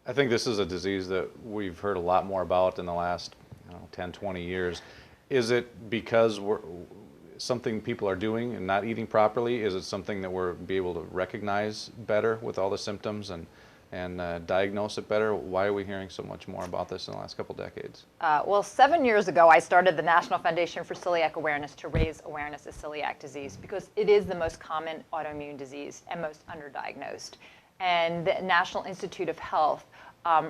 I think this is a disease that we've heard a lot more about in the last 10, 20 years. Is it because we're something people are doing and not eating properly? Is it something that we're be able to recognize better with all the symptoms and diagnose it better? Why are we hearing so much more about this in the last couple decades? Well, 7 years ago, I started the National Foundation for Celiac Awareness to raise awareness of celiac disease because it is the most common autoimmune disease and most underdiagnosed. And the National Institute of Health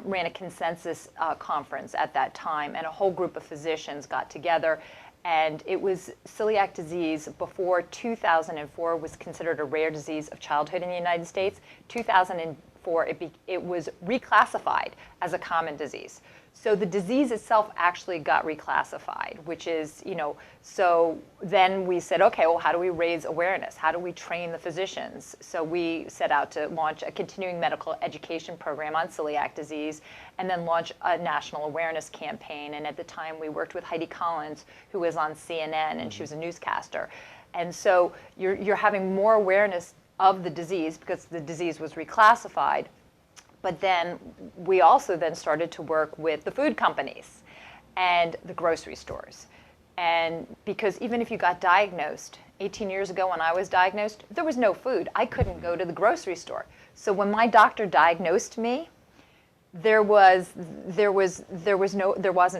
ran a consensus conference at that time, and a whole group of physicians got together. And it was celiac disease before 2004 was considered a rare disease of childhood in the United States. 2004, it was reclassified as a common disease. So the disease itself actually got reclassified, which is, so then we said, okay, well, how do we raise awareness? How do we train the physicians? So we set out to launch a continuing medical education program on celiac disease and then launch a national awareness campaign. And at the time, we worked with Heidi Collins, who was on CNN, and she was a newscaster. And so you're having more awareness of the disease because the disease was reclassified. But then we also then started to work with the food companies and the grocery stores. And because even if you got diagnosed, 18 years ago when I was diagnosed, there was no food. I couldn't go to the grocery store. So when my doctor diagnosed me, there wasn't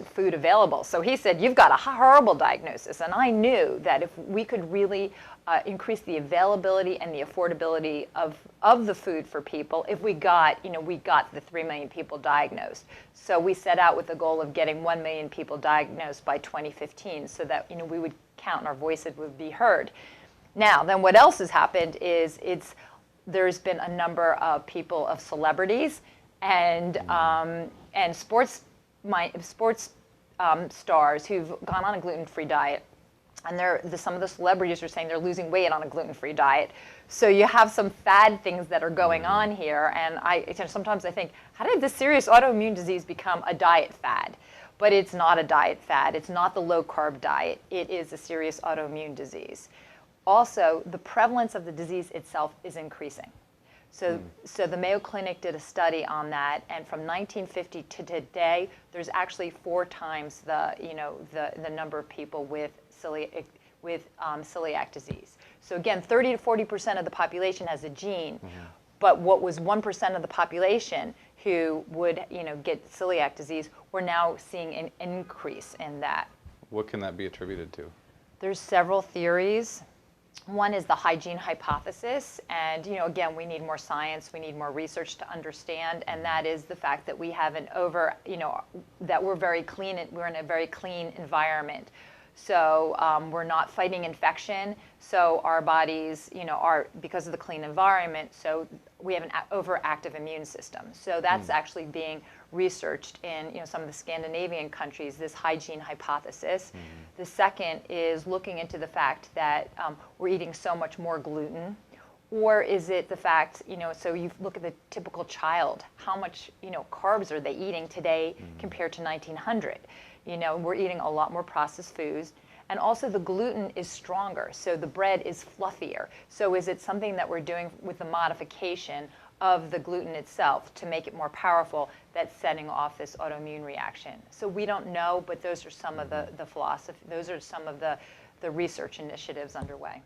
food available. So he said, you've got a horrible diagnosis. And I knew that if we could really increase the availability and the affordability of the food for people, if we got the 3 million people diagnosed. So we set out with the goal of getting 1 million people diagnosed by 2015 so that we would count and our voices would be heard. Now, then what else has happened is there's been a number of celebrities and sports stars who've gone on a gluten-free diet, and some of the celebrities are saying they're losing weight on a gluten-free diet. So you have some fad things that are going on here, and sometimes I think, how did this serious autoimmune disease become a diet fad? But it's not a diet fad. It's not the low-carb diet. It is a serious autoimmune disease. Also, the prevalence of the disease itself is increasing. So the Mayo Clinic did a study on that, and from 1950 to today, there's actually 4 times the number of people with celiac disease. So again, 30 to 40% of the population has a gene, but what was 1% of the population who would get celiac disease, we're now seeing an increase in that. What can that be attributed to? There's several theories. One is the hygiene hypothesis, and again, we need more science, we need more research to understand, and that is the fact that we have that we're very clean, we're in a very clean environment. So we're not fighting infection, so our bodies, are, because of the clean environment, so we have an overactive immune system. So that's actually being researched in some of the Scandinavian countries, this hygiene hypothesis. The second is looking into the fact that we're eating so much more gluten. Or is it the fact, so you look at the typical child, how much, carbs are they eating today compared to 1900? We're eating a lot more processed foods. And also the gluten is stronger, so the bread is fluffier. So is it something that we're doing with the modification of the gluten itself to make it more powerful that's setting off this autoimmune reaction? So we don't know, but those are some of the philosophy, those are some of the research initiatives underway.